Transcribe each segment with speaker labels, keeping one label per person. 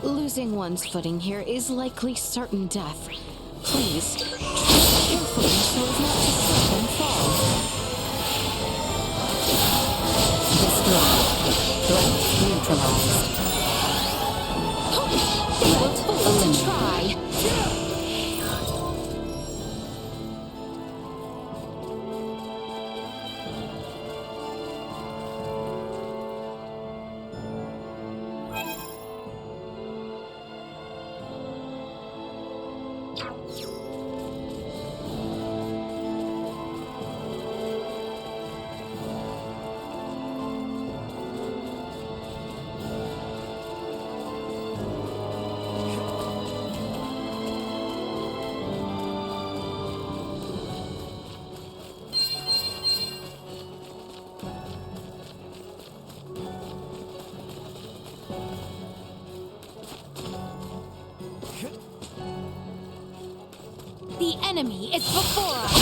Speaker 1: Losing one's footing here is likely certain death. Please, tread carefully so as not to slip and fall.
Speaker 2: Destroyed. Threat neutralized.
Speaker 1: They were fools to try. The enemy is before us.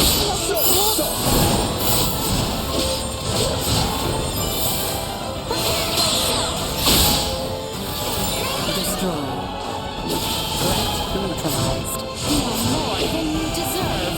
Speaker 2: Destroyed. Threat neutralized.
Speaker 1: You are more than you deserve.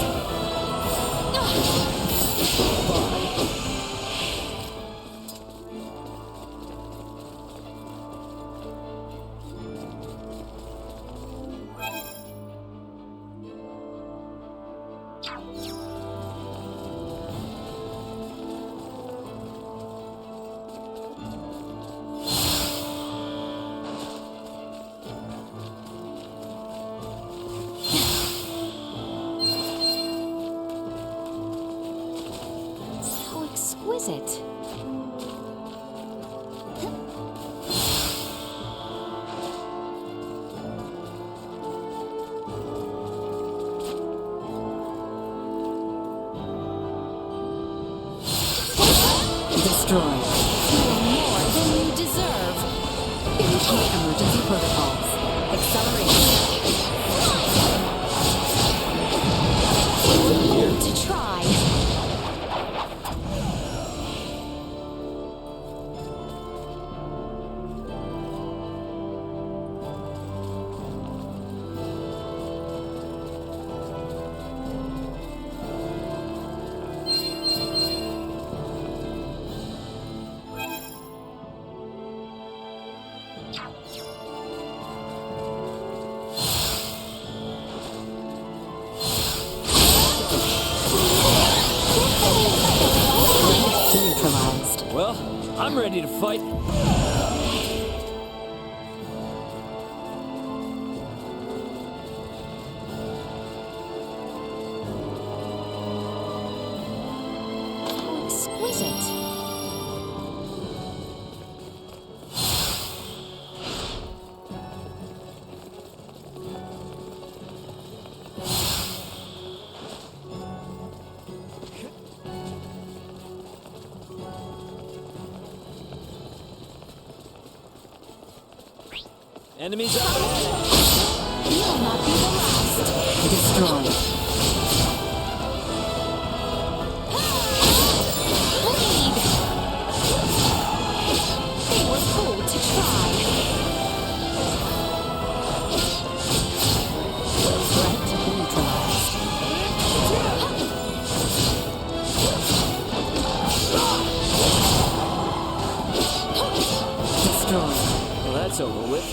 Speaker 1: So exquisite.
Speaker 2: Destroyed.
Speaker 1: You are more than you deserve.
Speaker 2: Initiate emergency protocols. Acceleration.
Speaker 1: Bold to try.
Speaker 2: Neutralized.
Speaker 3: Well, I'm ready to fight.
Speaker 1: How exquisite.
Speaker 3: Enemies up ahead.
Speaker 1: You will not be the last.
Speaker 2: Destroyed.
Speaker 1: Lead. They were bold to try.
Speaker 2: Threat neutralized. Destroyed.
Speaker 3: Well, that's over with.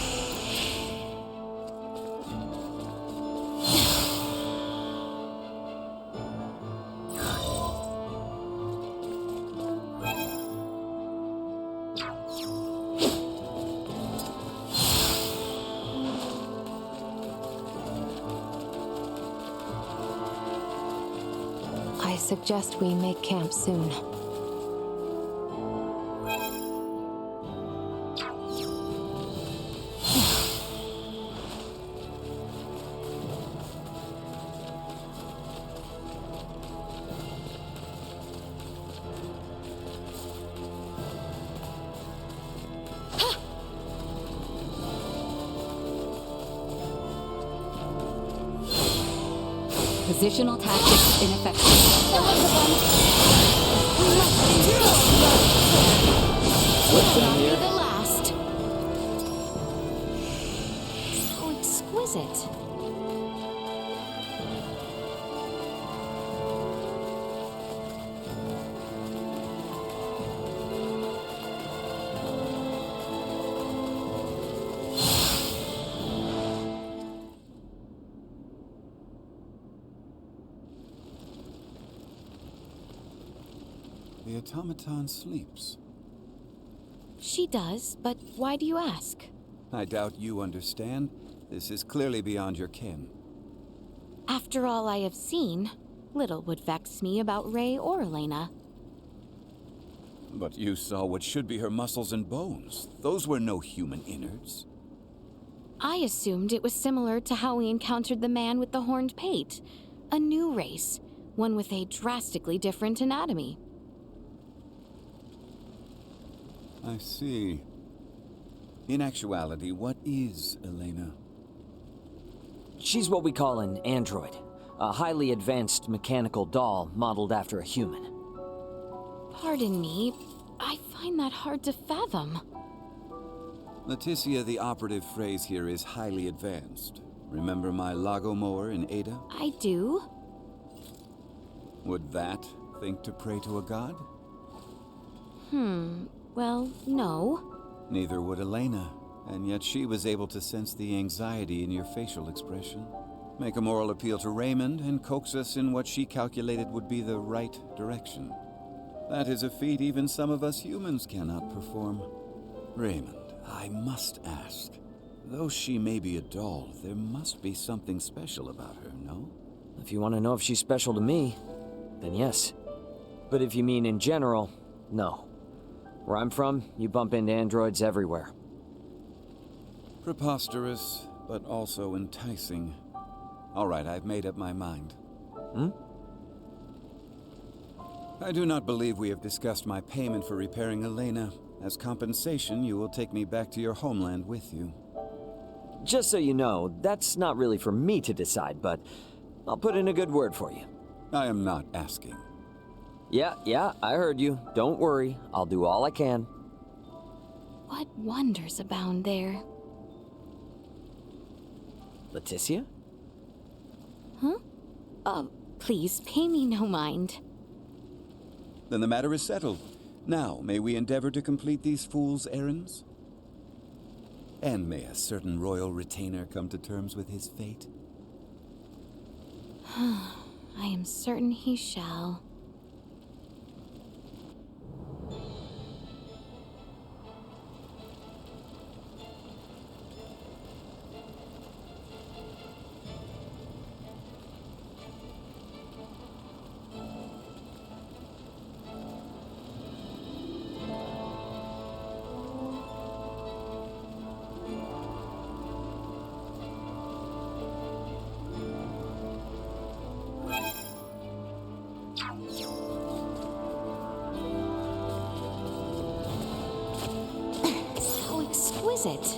Speaker 1: I suggest we make camp soon.
Speaker 2: Positional tactics ineffective.
Speaker 3: What's in
Speaker 1: Not be
Speaker 3: here?
Speaker 1: the last. it?
Speaker 4: The automaton sleeps.
Speaker 1: She does, but why do you ask?
Speaker 4: I doubt you understand. This is clearly beyond your ken.
Speaker 1: After all I have seen, little would vex me about Ray or Elena.
Speaker 4: But you saw what should be her muscles and bones. Those were no human innards.
Speaker 1: I assumed it was similar to how we encountered the man with the horned pate. A new race, one with a drastically different anatomy.
Speaker 4: I see. In actuality, what is Elena?
Speaker 3: She's what we call an android. A highly advanced mechanical doll modeled after a human.
Speaker 1: Pardon me, I find that hard to fathom.
Speaker 4: Leticia, the operative phrase here is highly advanced. Remember my Lagomower in Ada?
Speaker 1: I do?
Speaker 4: Would that think to pray to a god?
Speaker 1: Well, no.
Speaker 4: Neither would Elena, and yet she was able to sense the anxiety in your facial expression, make a moral appeal to Raymond, and coax us in what she calculated would be the right direction. That is a feat even some of us humans cannot perform. Raymond, I must ask, though she may be a doll, there must be something special about her, no?
Speaker 3: If you want to know if she's special to me, then yes. But if you mean in general, no. Where I'm from, you bump into androids everywhere.
Speaker 4: Preposterous, but also enticing. All right, I've made up my mind. I do not believe we have discussed my payment for repairing Elena. As compensation, you will take me back to your homeland with you.
Speaker 3: Just so you know, that's not really for me to decide, but I'll put in a good word for you.
Speaker 4: I am not asking.
Speaker 3: Yeah, I heard you. Don't worry, I'll do all I can.
Speaker 1: What wonders abound there?
Speaker 3: Leticia?
Speaker 1: Please, pay me no mind.
Speaker 4: Then the matter is settled. Now, may we endeavor to complete these fools' errands? And may a certain royal retainer come to terms with his fate?
Speaker 1: I am certain he shall. How exquisite.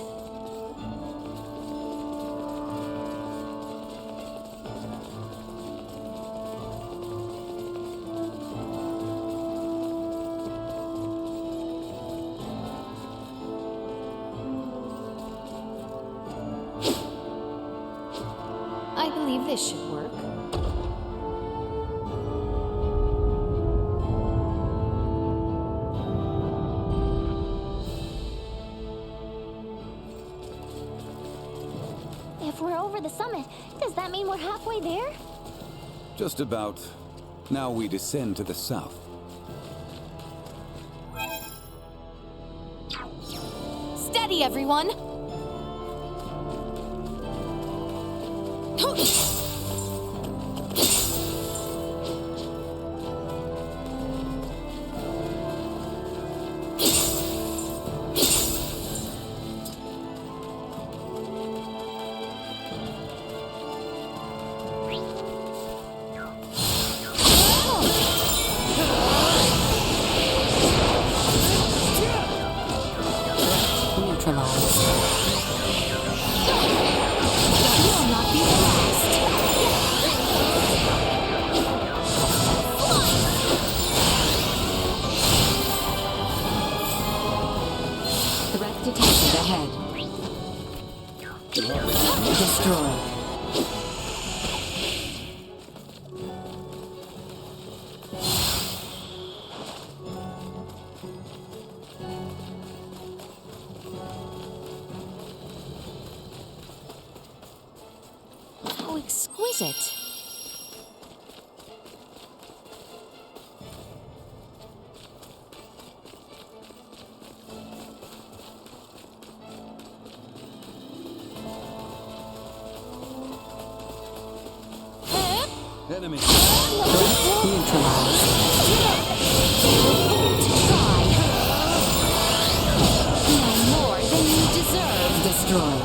Speaker 1: I believe this should work.
Speaker 5: If we're over the summit, does that mean we're halfway there?
Speaker 4: Just about. Now we descend to the south.
Speaker 1: Steady, everyone!
Speaker 2: Neutralized.
Speaker 1: Will not be the last.
Speaker 2: Threat detected ahead. Destroyed.
Speaker 1: How exquisite.
Speaker 4: Enemy.
Speaker 2: Neutralized.
Speaker 1: No more than you deserve.
Speaker 2: Destroyed.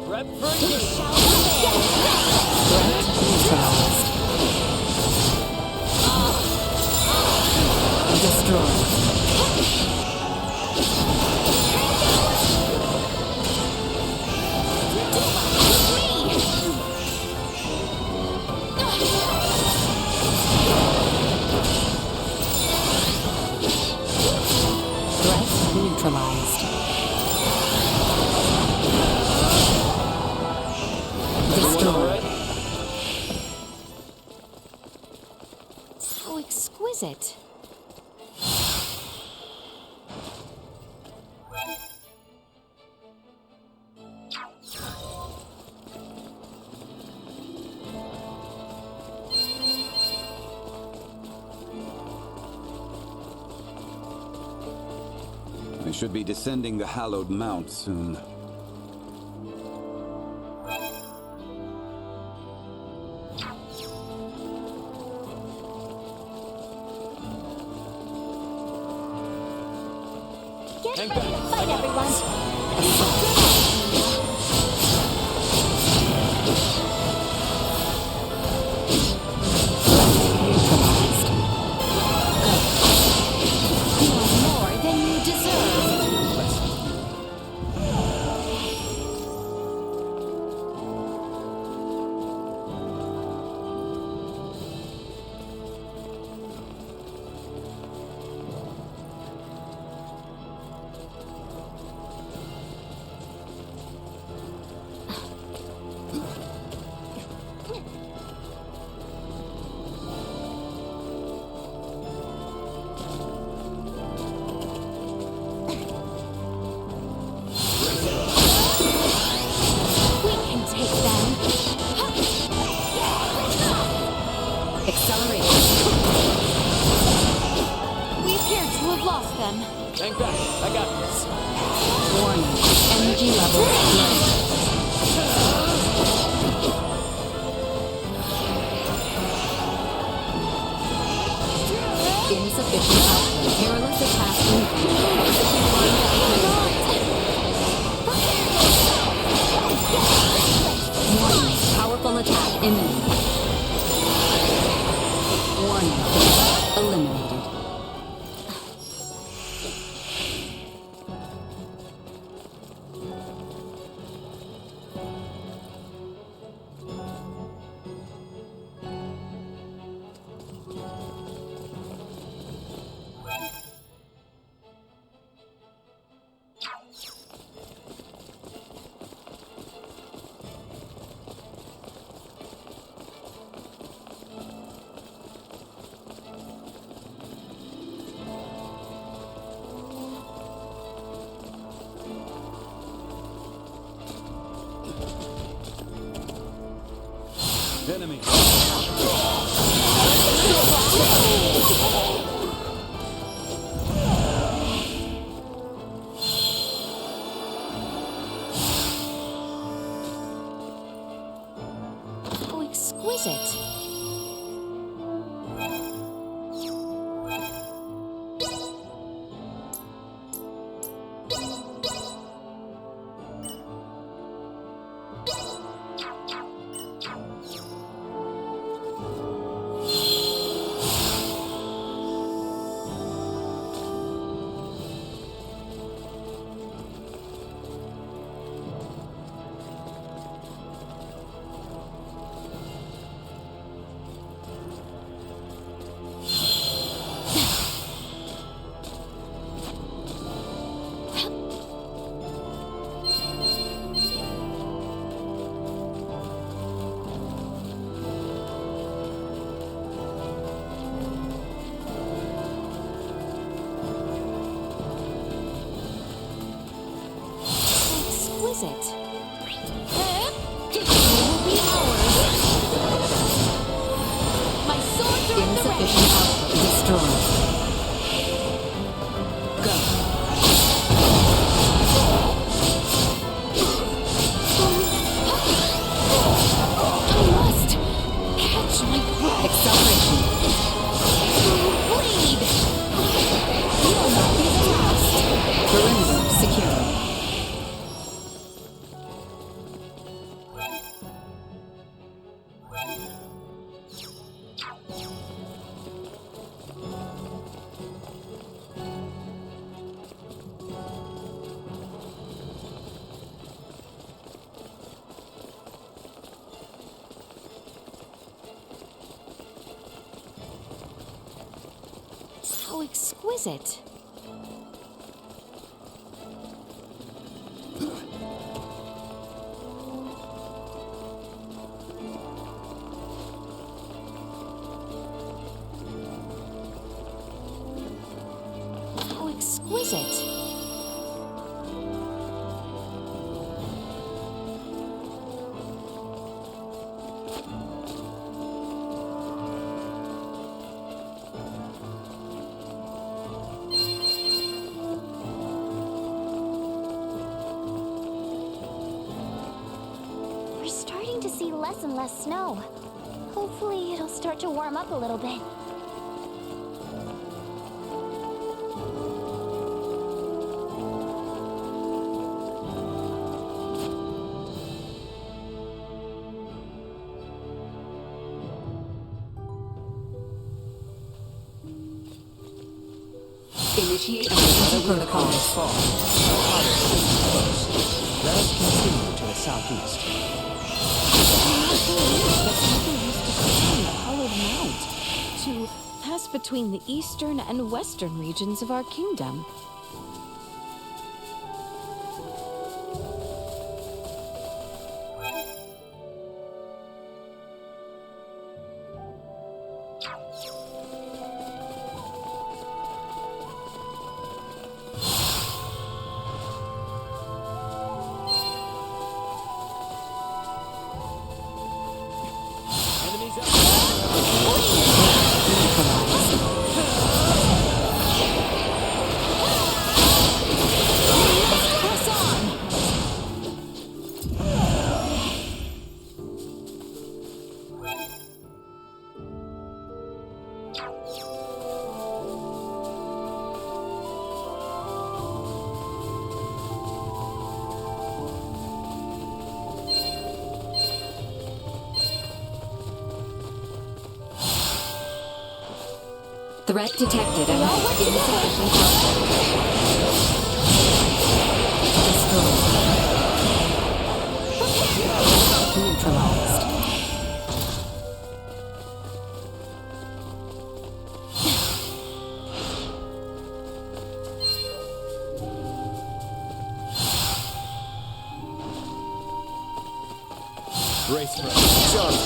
Speaker 3: Prep for engagement.
Speaker 2: Neutralized. Destroyed. Threat neutralized. Destroyed.
Speaker 1: How exquisite.
Speaker 4: We should be descending the hallowed mount soon.
Speaker 5: Get ready to fight, everyone!
Speaker 2: Neutralized.
Speaker 1: No more than you deserve. We can take them.
Speaker 2: Accelerating.
Speaker 1: We appear to have lost them.
Speaker 3: Hang back. I got this.
Speaker 2: Warning. Energy level low. Insufficient output. Perilous attack in Warning. Powerful attack imminent. Warning. Eliminated.
Speaker 4: Enemy.
Speaker 1: How exquisite. Exquisite. It will be ours. My swords are at the ready.
Speaker 2: Insufficient output destroyed. Go.
Speaker 1: I must catch my breath.
Speaker 2: Acceleration.
Speaker 1: Bleed. You will not be the last.
Speaker 2: Perimeter secure.
Speaker 1: How exquisite. How exquisite.
Speaker 5: We're starting to see less and less snow. Hopefully, it'll start to warm up a little bit.
Speaker 2: Initiate emergency protocols.
Speaker 6: Let us continue to the southeast.
Speaker 1: That people used to climb the Hollowed Mount to pass between the eastern and western regions of our kingdom. Press on!
Speaker 2: Threat detected and
Speaker 1: all work together.
Speaker 2: insufficient output. Destroyed. Neutralized.
Speaker 4: Brace for it. Jump.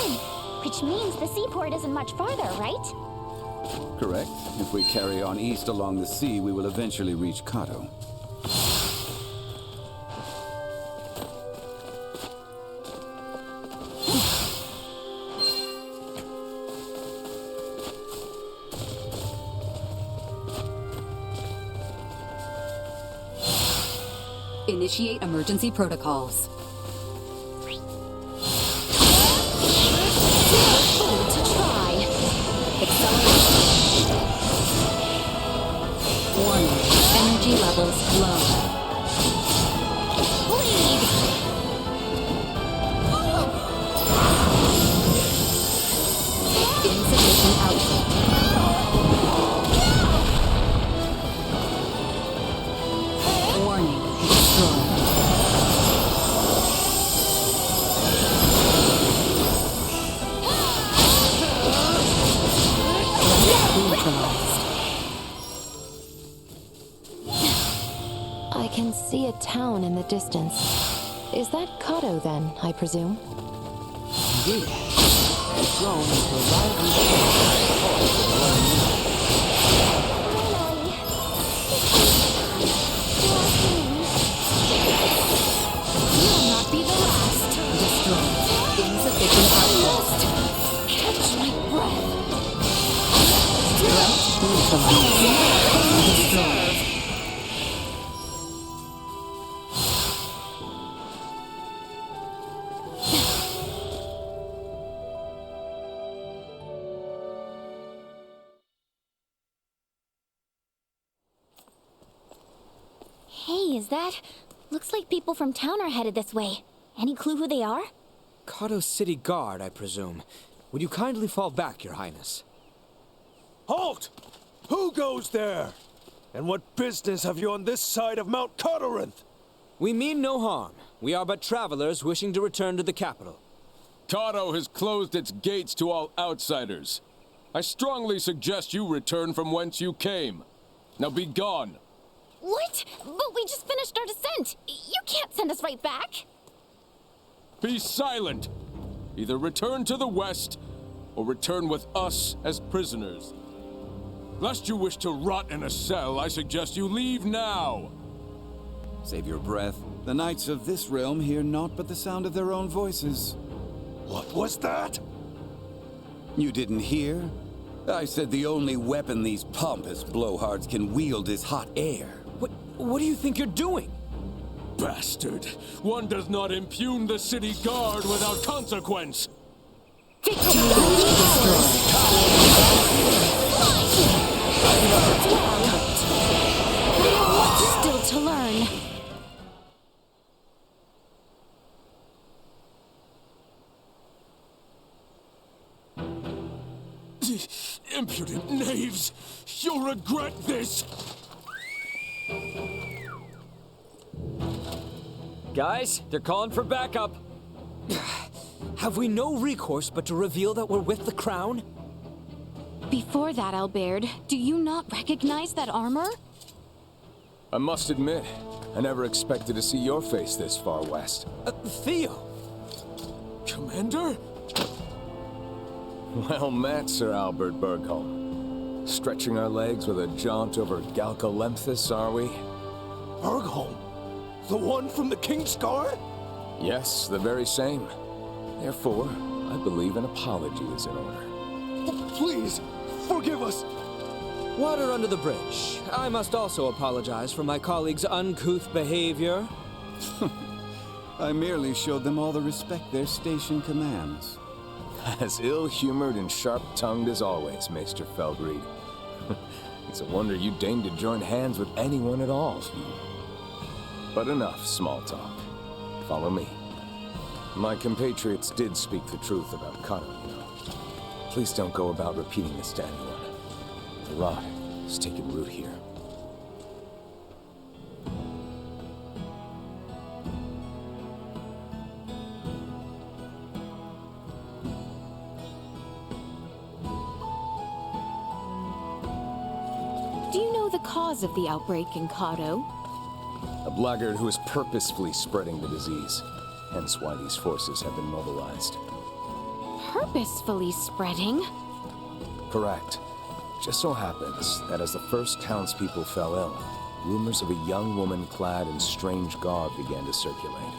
Speaker 5: ocean, which means the seaport isn't much farther, right?
Speaker 4: Correct. If we carry on east along the sea, we will eventually reach Kato.
Speaker 2: Initiate emergency protocols.
Speaker 1: To try.
Speaker 2: Acceleration. Warning. Energy levels low.
Speaker 1: Bleed!
Speaker 2: Insufficient output. Warning. Destroyed. Neutralized.
Speaker 7: I can see a town in the distance. Is that Kato then, I presume?
Speaker 6: Indeed. It's grown into a lively
Speaker 1: You'll not be the last.
Speaker 2: Destroyed. Insufficient output.
Speaker 1: Catch my breath.
Speaker 2: Neutralized. Destroyed.
Speaker 5: Hey, is that? Looks like people from town are headed this way. Any clue who they are?
Speaker 6: Kato City Guard, I presume. Would you kindly fall back, Your Highness?
Speaker 8: Halt! Who goes there? And what business have you on this side of Mount Cardorinth?
Speaker 6: We mean no harm. We are but travelers wishing to return to the capital.
Speaker 9: Kato has closed its gates to all outsiders. I strongly suggest you return from whence you came. Now be gone.
Speaker 5: What? But we just finished our descent. You can't send us right back.
Speaker 9: Be silent. Either return to the west, or return with us as prisoners. Lest you wish to rot in a cell, I suggest you leave now.
Speaker 4: Save your breath. The knights of this realm hear naught but the sound of their own voices.
Speaker 8: What was that?
Speaker 4: You didn't hear? I said the only weapon these pompous blowhards can wield is hot air.
Speaker 6: What do you think you're doing?
Speaker 9: Bastard! One does not impugn the city guard without consequence!
Speaker 1: Still to learn.
Speaker 9: Impudent knaves! You'll regret this!
Speaker 3: Guys, they're calling for backup.
Speaker 6: Have we no recourse but to reveal that we're with the crown?
Speaker 1: Before that, Albert, do you not recognize that armor?
Speaker 9: I must admit, I never expected to see your face this far west.
Speaker 6: Theo!
Speaker 9: Commander? Well met, Sir Albert Bergholm. Stretching our legs with a jaunt over Galcolemphus, are we?
Speaker 8: Bergholm? The one from the King's Guard?
Speaker 9: Yes, the very same. Therefore, I believe an apology is in order.
Speaker 8: Please, forgive us.
Speaker 6: Water under the bridge. I must also apologize for my colleagues' uncouth behavior.
Speaker 4: I merely showed them all the respect their station commands.
Speaker 9: As ill-humored and sharp-tongued as always, Maester Feldreed. It's a wonder you deigned to join hands with anyone at all. But enough small talk. Follow me. My compatriots did speak the truth about Kato, you know. Please don't go about repeating this to anyone. The rot has taken root here.
Speaker 1: Do you know the cause of the outbreak in Kato?
Speaker 9: A blackguard who is purposefully spreading the disease. Hence why these forces have been mobilized.
Speaker 1: Purposefully spreading?
Speaker 9: Correct. Just so happens that as the first townspeople fell ill, rumors of a young woman clad in strange garb began to circulate.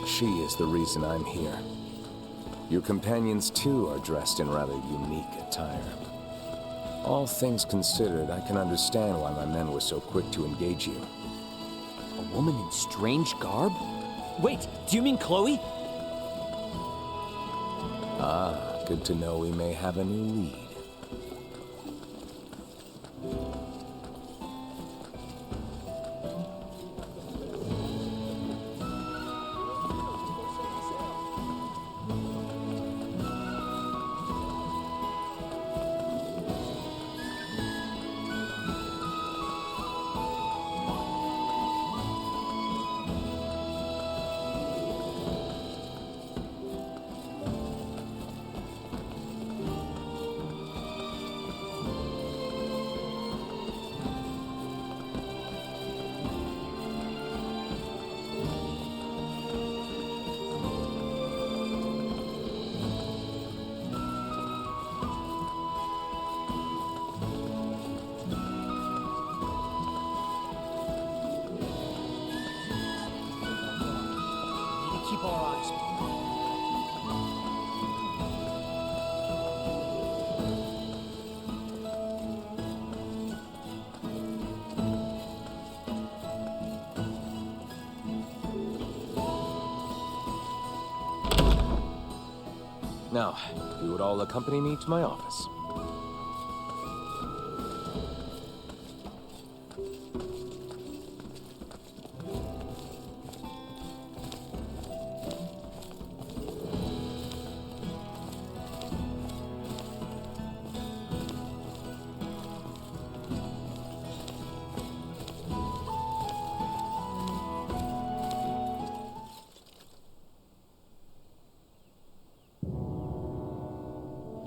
Speaker 9: She is the reason I'm here. Your companions, too, are dressed in rather unique attire. All things considered, I can understand why my men were so quick to engage you.
Speaker 3: A woman in strange garb? Wait, do you mean Chloe?
Speaker 9: Ah, good to know we may have a new lead.
Speaker 3: Keep our eyes.
Speaker 9: Now, you would all accompany me to my office.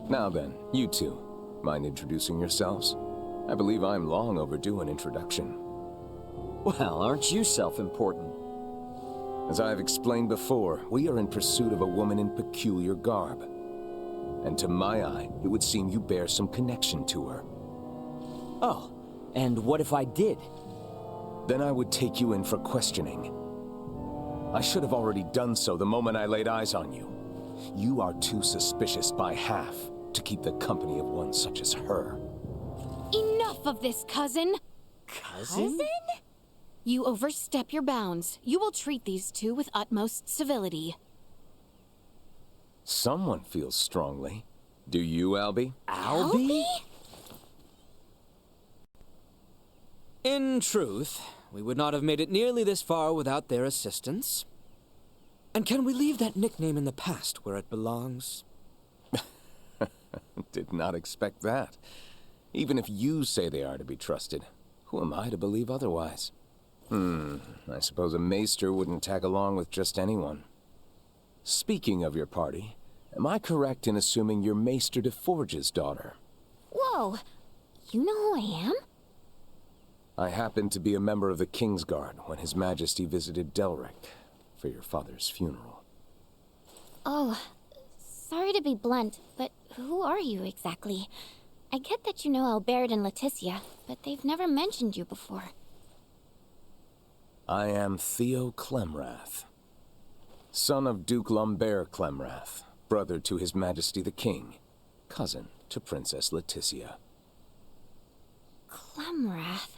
Speaker 9: Now then, you two, mind introducing yourselves? I believe I'm long overdue an introduction.
Speaker 3: Well, aren't you self-important?
Speaker 9: As I've explained before, we are in pursuit of a woman in peculiar garb. And to my eye, it would seem you bear some connection to her.
Speaker 3: Oh, and what if I did?
Speaker 9: Then I would take you in for questioning. I should have already done so the moment I laid eyes on you. You are too suspicious by half to keep the company of one such as her.
Speaker 1: Enough of this, cousin!
Speaker 3: Cousin?
Speaker 1: You overstep your bounds. You will treat these two with utmost civility.
Speaker 9: Someone feels strongly. Do you, Albie?
Speaker 3: Albie?
Speaker 6: In truth, we would not have made it nearly this far without their assistance. And can we leave that nickname in the past where it belongs?
Speaker 9: Did not expect that. Even if you say they are to be trusted, who am I to believe otherwise? I suppose a maester wouldn't tag along with just anyone. Speaking of your party, am I correct in assuming you're Maester de Forge's daughter?
Speaker 5: Whoa, you know who I am?
Speaker 9: I happened to be a member of the Kingsguard when His Majesty visited Delric for your father's funeral.
Speaker 5: Oh, sorry to be blunt, but who are you exactly? I get that you know Albert and Leticia, but they've never mentioned you before.
Speaker 9: I am Theo Clemrath, son of Duke Lambert Clemrath, brother to His Majesty the King, cousin to Princess Leticia.
Speaker 5: Clemrath?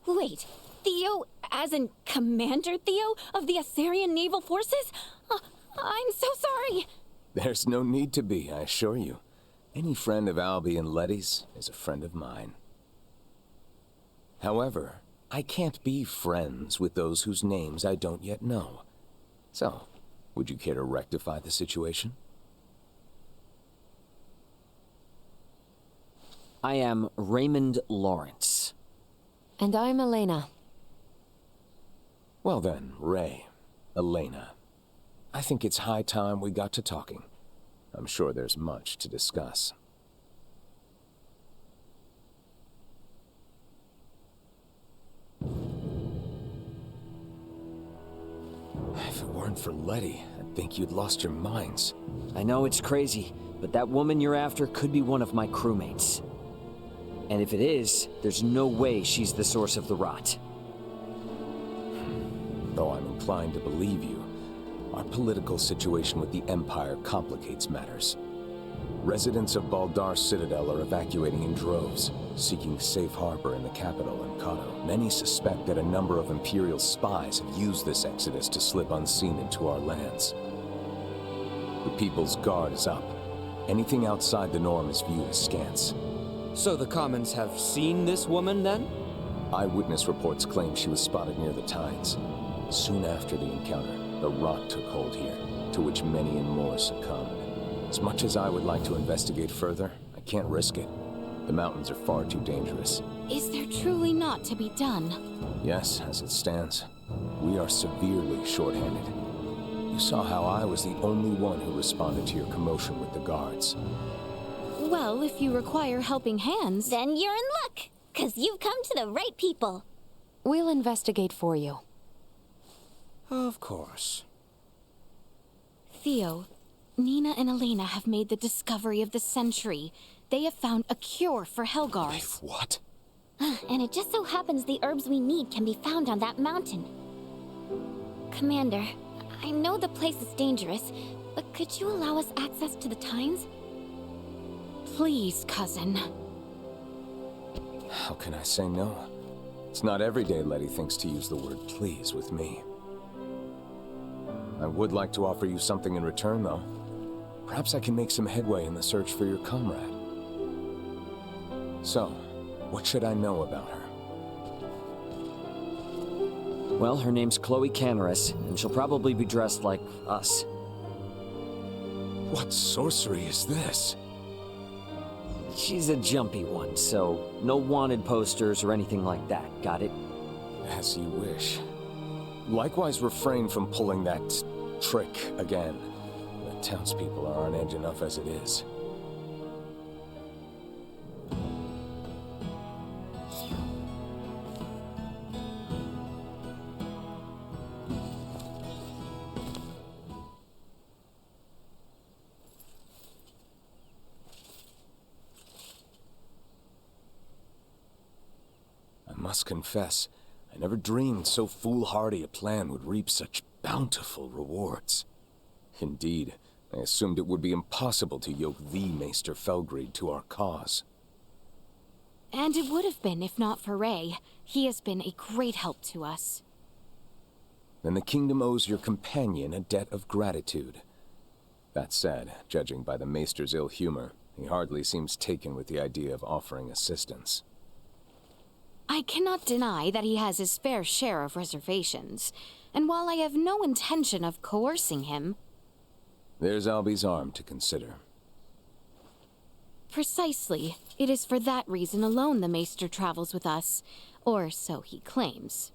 Speaker 5: Wait, Theo, as in Commander Theo of the Assyrian Naval Forces? I'm so sorry!
Speaker 9: There's no need to be, I assure you. Any friend of Albie and Letty's is a friend of mine. However, I can't be friends with those whose names I don't yet know. So, would you care to rectify the situation?
Speaker 3: I am Raymond Lawrence.
Speaker 7: And I'm Elena.
Speaker 9: Well then, Ray, Elena. I think it's high time we got to talking. I'm sure there's much to discuss. If it weren't for Letty, I'd think you'd lost your minds.
Speaker 3: I know it's crazy, but that woman you're after could be one of my crewmates. And if it is, there's no way she's the source of the rot.
Speaker 9: Though I'm inclined to believe you, our political situation with the Empire complicates matters. Residents of Baldar Citadel are evacuating in droves, seeking safe harbor in the capital in Kato. Many suspect that a number of Imperial spies have used this exodus to slip unseen into our lands. The People's Guard is up. Anything outside the norm is viewed askance.
Speaker 6: So the Commons have seen this woman, then?
Speaker 9: Eyewitness reports claim she was spotted near the Tides. Soon after the encounter, the rot took hold here, to which many and more succumbed. As much as I would like to investigate further, I can't risk it. The mountains are far too dangerous.
Speaker 1: Is there truly not to be done?
Speaker 9: Yes, as it stands, we are severely short-handed. You saw how I was the only one who responded to your commotion with the guards.
Speaker 1: Well, if you require helping hands...
Speaker 5: Then you're in luck, 'cause you've come to the right people.
Speaker 7: We'll investigate for you.
Speaker 6: Of course.
Speaker 1: Theo, Nina and Elena have made the discovery of the century. They have found a cure for Helgars.
Speaker 9: What?
Speaker 5: And it just so happens the herbs we need can be found on that mountain. Commander, I know the place is dangerous, but could you allow us access to the Tines?
Speaker 1: Please, cousin.
Speaker 9: How can I say no? It's not every day Letty thinks to use the word please with me. I would like to offer you something in return, though. Perhaps I can make some headway in the search for your comrade. So, what should I know about her?
Speaker 3: Well, her name's Chloe Canaris, and she'll probably be dressed like us.
Speaker 9: What sorcery is this?
Speaker 3: She's a jumpy one, so no wanted posters or anything like that, got it?
Speaker 9: As you wish. Likewise, refrain from pulling that trick again. The townspeople are on edge enough as it is. I must confess, I never dreamed so foolhardy a plan would reap such bountiful rewards. Indeed, I assumed it would be impossible to yoke the Maester Felgreed to our cause.
Speaker 1: And it would have been if not for Ray. He has been a great help to us.
Speaker 9: Then the kingdom owes your companion a debt of gratitude. That said, judging by the Maester's ill humor, he hardly seems taken with the idea of offering assistance.
Speaker 1: I cannot deny that he has his fair share of reservations, and while I have no intention of coercing him...
Speaker 9: There's Albie's arm to consider.
Speaker 1: Precisely. It is for that reason alone the Maester travels with us, or so he claims.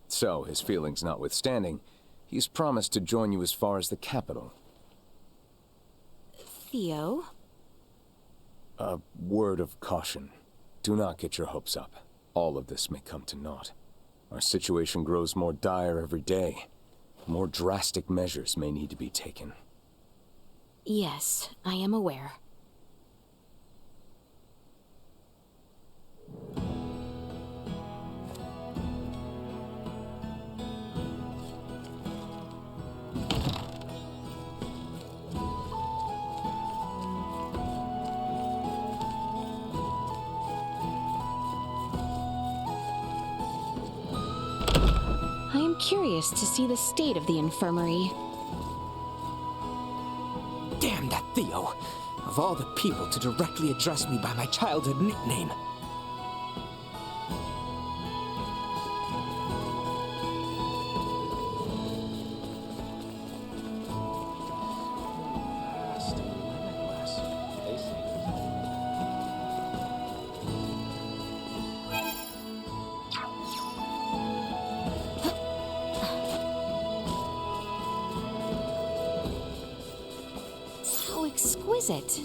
Speaker 9: So, his feelings notwithstanding, he's promised to join you as far as the capital.
Speaker 1: Theo?
Speaker 9: A word of caution. Do not get your hopes up. All of this may come to naught. Our situation grows more dire every day. More drastic measures may need to be taken.
Speaker 1: Yes, I am aware. I am curious to see the state of the infirmary.
Speaker 6: Damn that Theo! Of all the people to directly address me by my childhood nickname.
Speaker 1: How exquisite.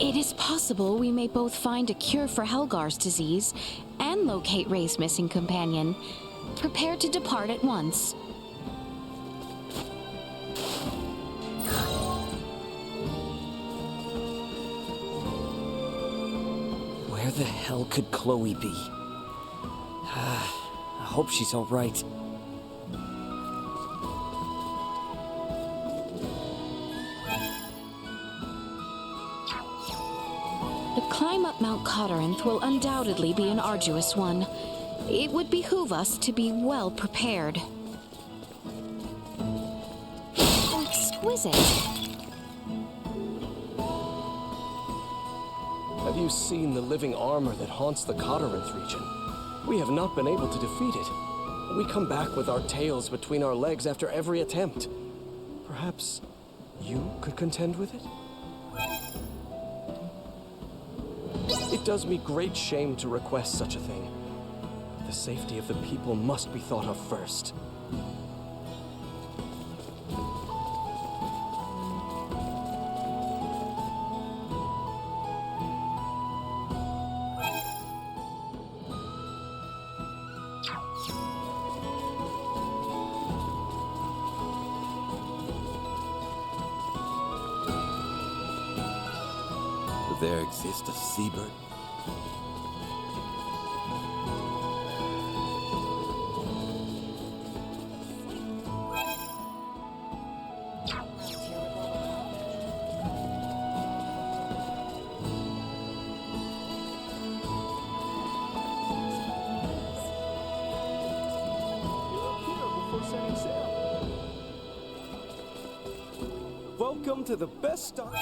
Speaker 1: It is possible we may both find a cure for Helgar's disease and locate Ray's missing companion. Prepare to depart at once.
Speaker 3: Where the hell could Chloe be? I hope she's all right.
Speaker 1: The climb up Mount Cotteranth will undoubtedly be an arduous one. It would behoove us to be well prepared. Exquisite.
Speaker 10: Have you seen the living armor that haunts the Cotteranth region? We have not been able to defeat it. We come back with our tails between our legs after every attempt. Perhaps you could contend with it? It does me great shame to request such a thing. But the safety of the people must be thought of first.
Speaker 4: Would there exist a seabird?
Speaker 8: Welcome to the best stock.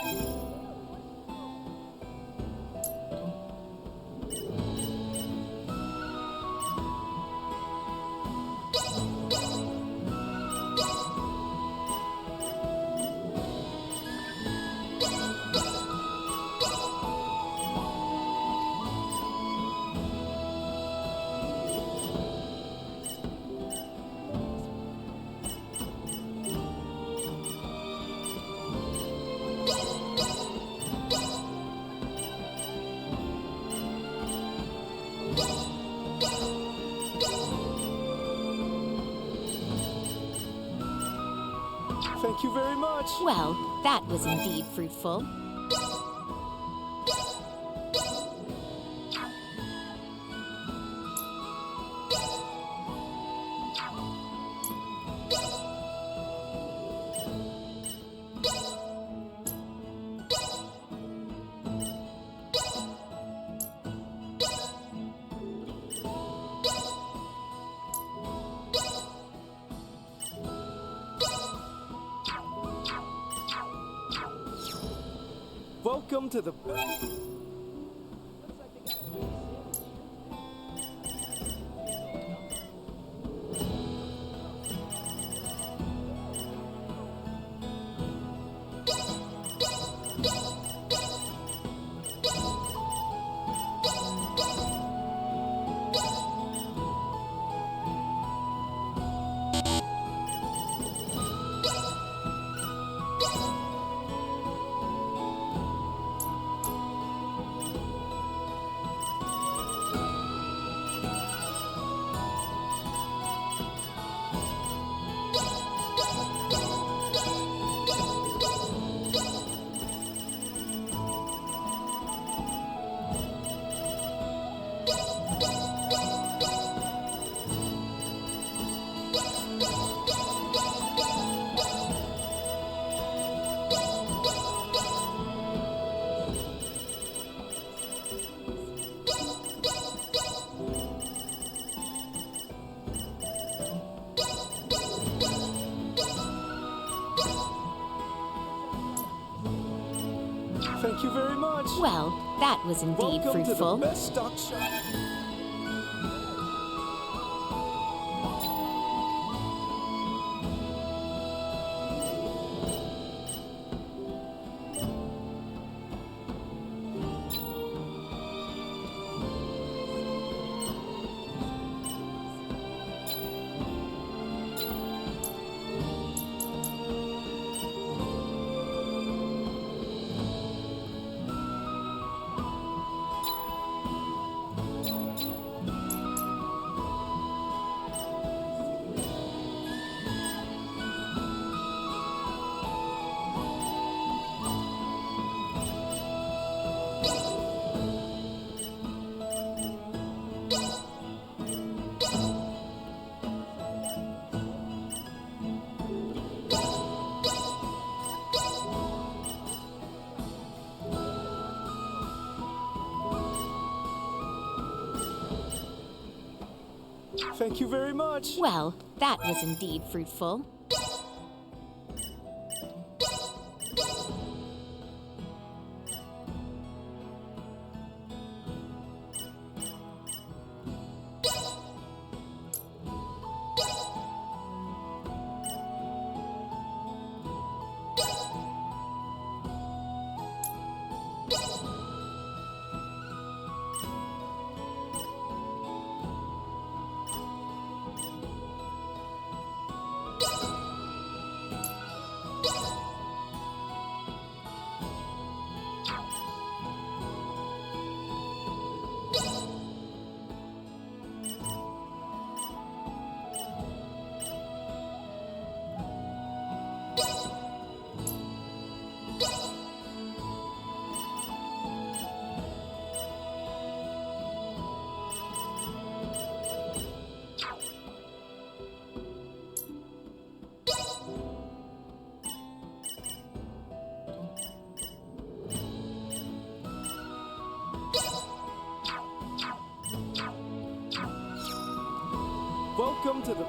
Speaker 8: Thank you very much.
Speaker 1: Well, that was indeed fruitful.
Speaker 8: Welcome to the Thank you very much.
Speaker 1: Well, that was indeed
Speaker 8: Welcome
Speaker 1: fruitful.
Speaker 8: to the best stock shop. Thank you very much.
Speaker 1: Well, that was indeed fruitful.
Speaker 8: Welcome to the...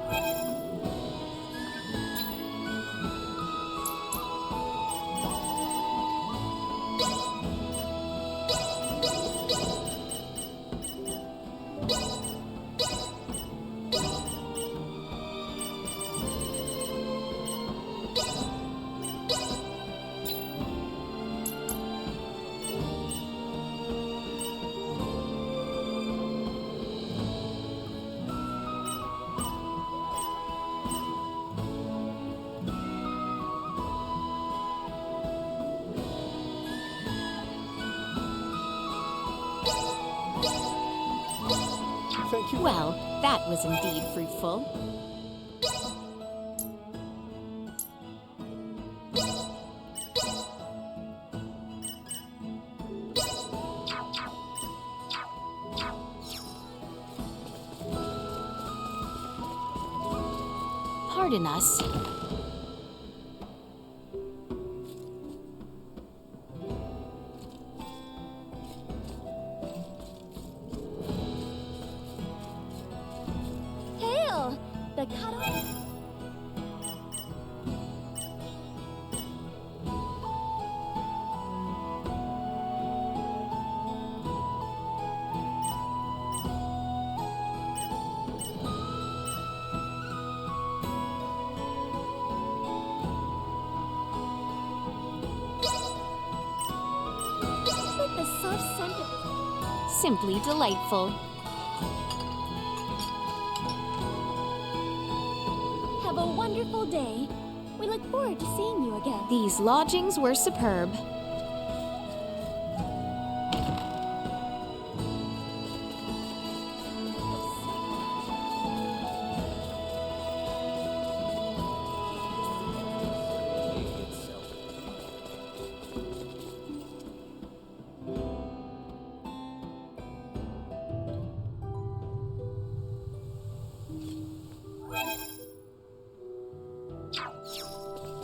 Speaker 8: Thank you.
Speaker 1: Well, that was indeed fruitful. Pardon us.
Speaker 5: Hail! The cutoff. Like the soft scent of
Speaker 1: Simply delightful.
Speaker 5: Have a wonderful day. We look forward to seeing you again.
Speaker 1: These lodgings were superb.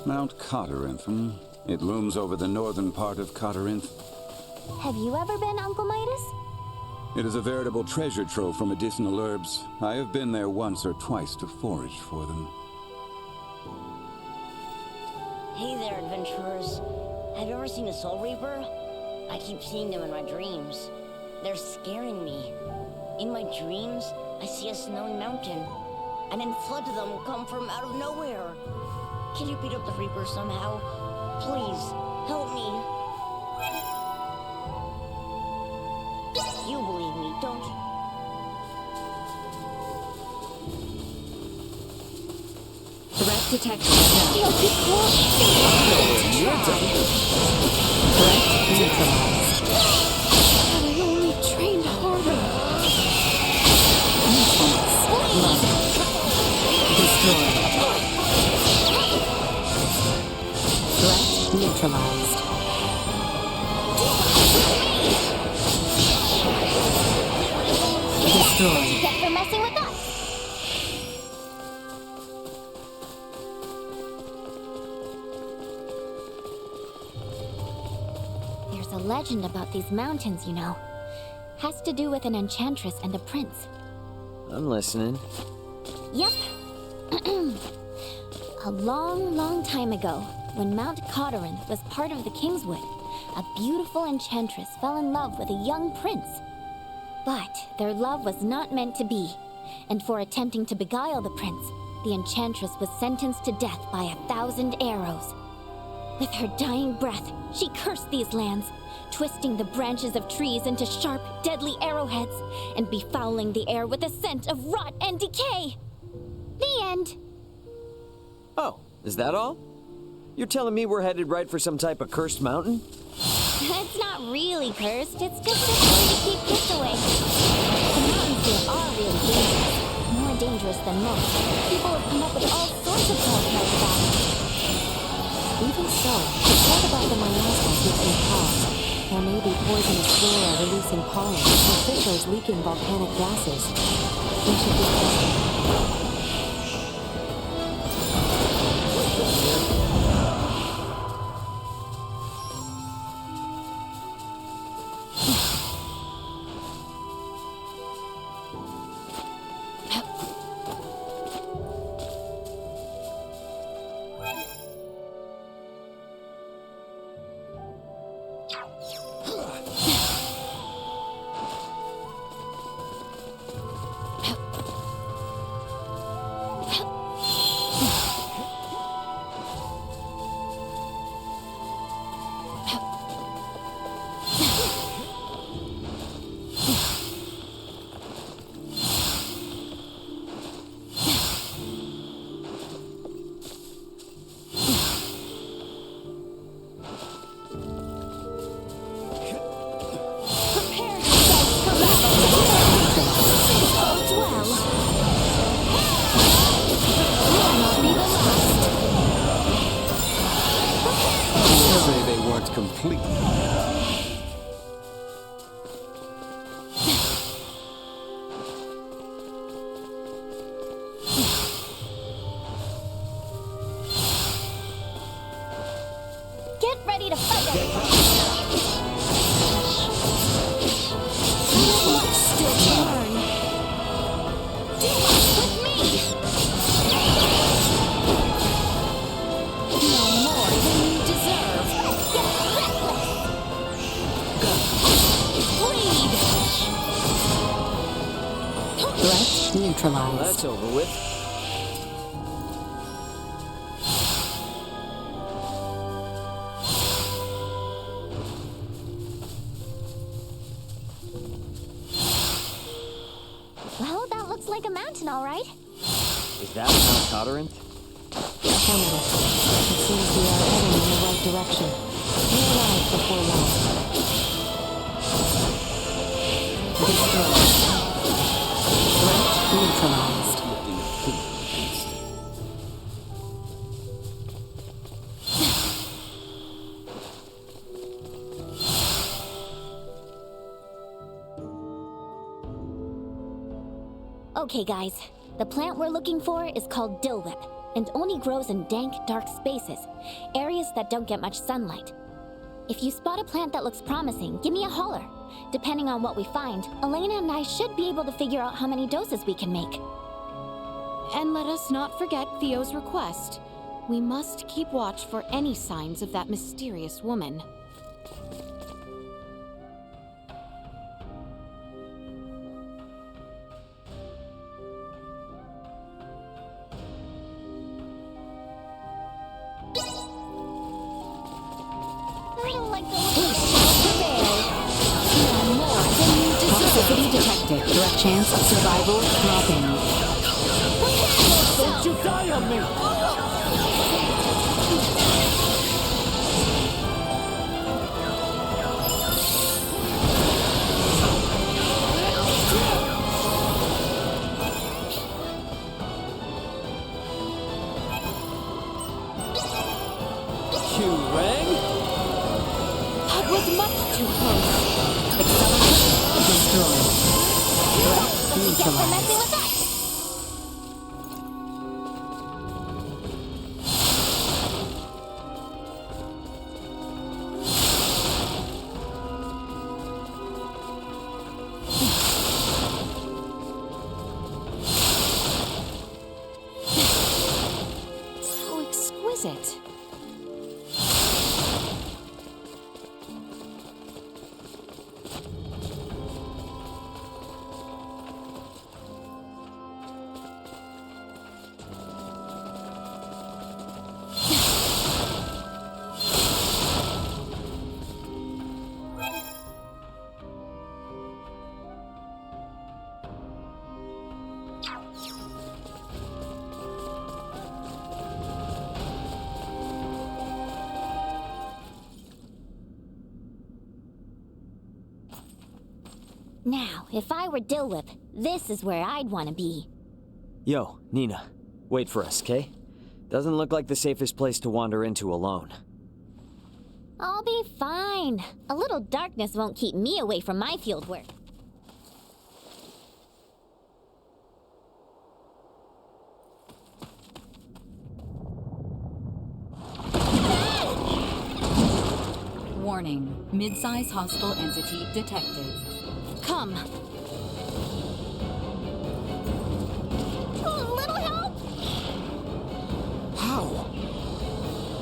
Speaker 4: Mount Coterinth, hmm? It looms over the northern part of Coterinth.
Speaker 5: Have you ever been, Uncle Midas?
Speaker 4: It is a veritable treasure trove for medicinal herbs. I have been there once or twice to forage for them.
Speaker 11: Hey there, adventurers. Have you ever seen a Soul Reaper? I keep seeing them in my dreams. They're scaring me. In my dreams, I see a snowy mountain, and then floods of them come from out of nowhere. Can you beat up the Reaper somehow? Please, help me. You believe me, don't you?
Speaker 2: Threat detected.
Speaker 5: You'll be cool.
Speaker 2: Threat neutralized.
Speaker 1: Had I only trained harder.
Speaker 2: Love. Destroy. Threat neutralized. Destroy.
Speaker 5: Get for messing with us. There's a legend about these mountains, you know. Has to do with an enchantress and a prince.
Speaker 3: I'm listening.
Speaker 5: Yep. A long, long time ago, when Mount Codorinth was part of the Kingswood, a beautiful enchantress fell in love with a young prince. But their love was not meant to be, and for attempting to beguile the prince, the enchantress was sentenced to death by 1,000 arrows. With her dying breath, she cursed these lands, twisting the branches of trees into sharp, deadly arrowheads, and befouling the air with the scent of rot and decay. The end.
Speaker 3: Oh, is that all? You're telling me we're headed right for some type of cursed mountain?
Speaker 5: It's not really cursed, it's just a way to keep kids away. The mountains here are really dangerous. More dangerous than most. People have come up with all sorts of tales about it.
Speaker 7: Even so, the part about the miasma gives me pause. There may be poisonous flora releasing pollen, or fissures leaking volcanic gases. We should be careful.
Speaker 3: Well, that's over with.
Speaker 5: Well, that looks like a mountain, all right.
Speaker 3: Is that Mount Codorinth?
Speaker 7: Affirmative. It seems we are heading in the right direction. We arrive before long. Destroyed. Threat neutralized.
Speaker 5: Okay, guys. The plant we're looking for is called Dillwhip, and only grows in dank, dark spaces, areas that don't get much sunlight. If you spot a plant that looks promising, give me a holler. Depending on what we find, Elena and I should be able to figure out how many doses we can make.
Speaker 1: And let us not forget Theo's request. We must keep watch for any signs of that mysterious woman.
Speaker 2: Toxicity detected. Direct chance of survival dropping.
Speaker 8: Don't you die on me!
Speaker 6: Q-Rang?
Speaker 1: That was much too close.
Speaker 2: Accelerate. Destroy. Threat neutralized.
Speaker 1: exquisite.
Speaker 5: Now, if I were Dilwip, this is where I'd want to be.
Speaker 3: Yo, Nina. Wait for us, okay? Doesn't look like the safest place to wander into alone.
Speaker 5: I'll be fine. A little darkness won't keep me away from my field work.
Speaker 2: Warning. Mid-size hostile entity detected.
Speaker 1: Come.
Speaker 5: A little help?
Speaker 3: How?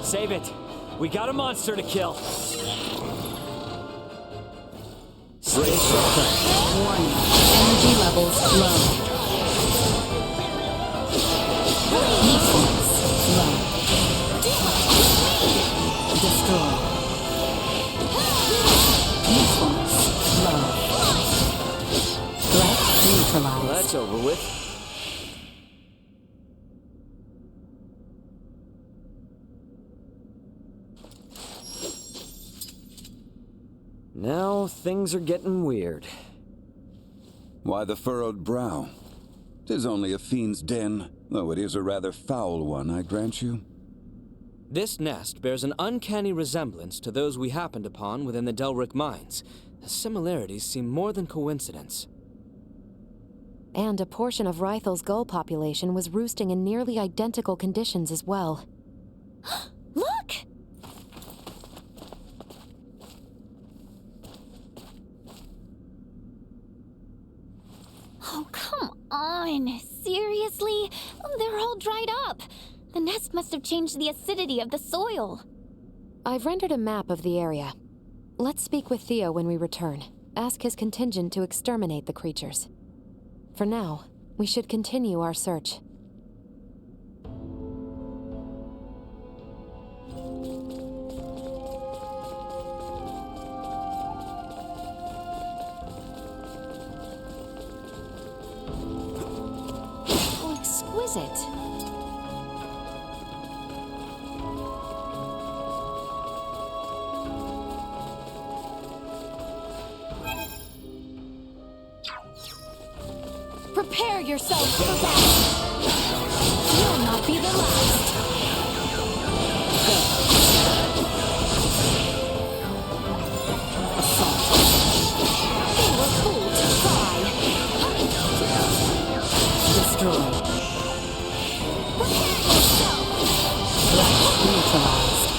Speaker 3: Save it. We got a monster to kill. Stay sharp.
Speaker 2: Warning. Energy levels low. Defense low. Destroy. Defense low. Threat neutralized.
Speaker 3: Well, that's over with. Now things are getting weird.
Speaker 4: Why the furrowed brow? 'Tis only a fiend's den, though it is a rather foul one, I grant you.
Speaker 6: This nest bears an uncanny resemblance to those we happened upon within the Delric mines. The similarities seem more than coincidence.
Speaker 7: And a portion of Rythel's gull population was roosting in nearly identical conditions as well.
Speaker 5: Look! Oh, come on. Seriously? They're all dried up. The nest must have changed the acidity of the soil.
Speaker 7: I've rendered a map of the area. Let's speak with Theo when we return. Ask his contingent to exterminate the creatures. For now, we should continue our search.
Speaker 1: How exquisite. Prepare yourself for battle. You'll not be the last. They were fooled to try.
Speaker 2: Destroy.
Speaker 1: Prepare yourself.
Speaker 2: Threat neutralized.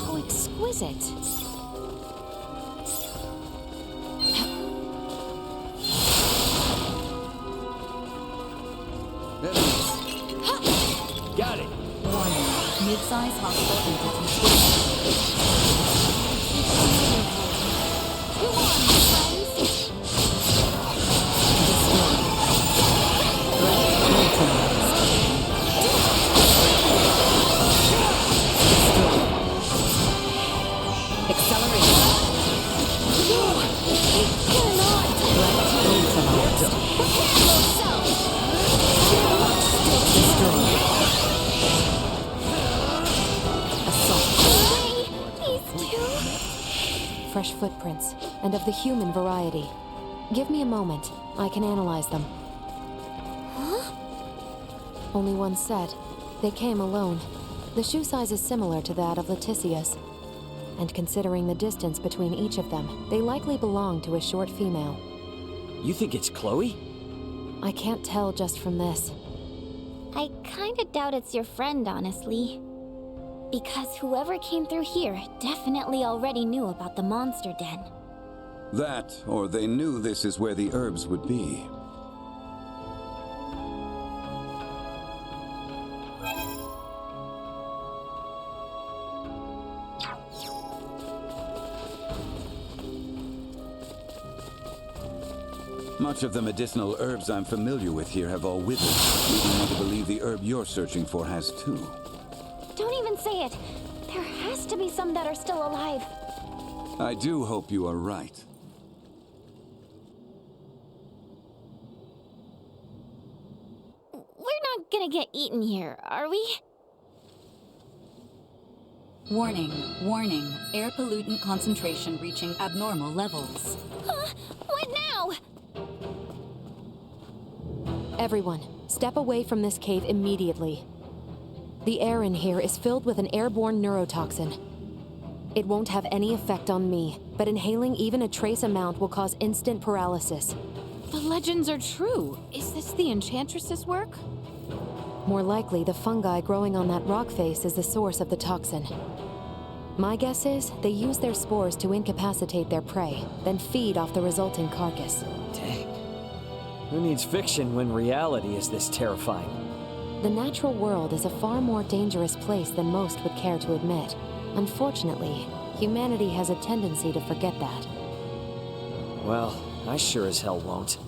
Speaker 1: How exquisite.
Speaker 3: Got it.
Speaker 2: Warning. Mid-size hostile entity detected.
Speaker 1: Go on, my friends.
Speaker 2: Destroy. Threat neutralized. Destroy. Acceleration.
Speaker 1: Cannot.
Speaker 2: Threat neutralized.
Speaker 1: Prepare yourself.
Speaker 2: Destroy. Assault.
Speaker 5: These two?
Speaker 7: Fresh footprints, and of the human variety. Give me a moment. I can analyze them.
Speaker 5: Huh?
Speaker 7: Only one set. They came alone. The shoe size is similar to that of Leticia's. And considering the distance between each of them, they likely belong to a short female.
Speaker 3: You think it's Chloe?
Speaker 7: I can't tell just from this.
Speaker 5: I kinda doubt it's your friend, honestly. Because whoever came through here definitely already knew about the monster den.
Speaker 4: That, or they knew this is where the herbs would be. Much of the medicinal herbs I'm familiar with here have all withered, leading me to believe the herb you're searching for has too.
Speaker 5: Don't even say it. There has to be some that are still alive.
Speaker 4: I do hope you are right.
Speaker 5: We're not gonna get eaten here, are we?
Speaker 2: Warning, warning. Air pollutant concentration reaching abnormal levels.
Speaker 5: Huh? What now?
Speaker 7: Everyone, step away from this cave immediately. The air in here is filled with an airborne neurotoxin. It won't have any effect on me, but inhaling even a trace amount will cause instant paralysis.
Speaker 1: The legends are true. Is this the Enchantress's work?
Speaker 7: More likely, the fungi growing on that rock face is the source of the toxin. My guess is they use their spores to incapacitate their prey, then feed off the resulting carcass.
Speaker 3: Dang. Who needs fiction when reality is this terrifying?
Speaker 7: The natural world is a far more dangerous place than most would care to admit. Unfortunately, humanity has a tendency to forget that.
Speaker 3: Well, I sure as hell won't.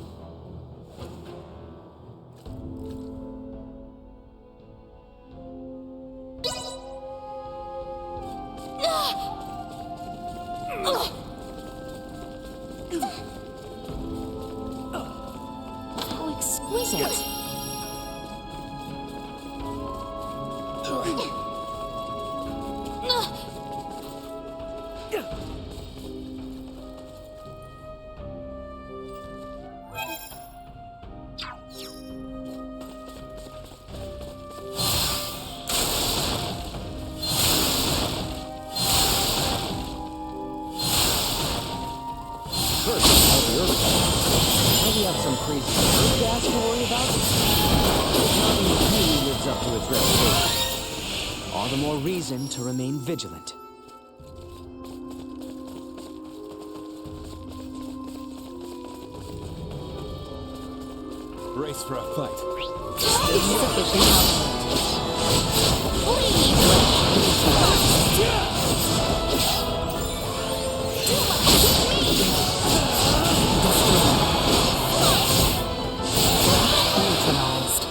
Speaker 1: How exquisite.
Speaker 3: Now we have some crazy herb gas to worry about? It's not even he lives up to its reputation.
Speaker 6: All the more reason to remain vigilant.
Speaker 4: Brace for a fight.
Speaker 2: Insufficient output. Neutralized.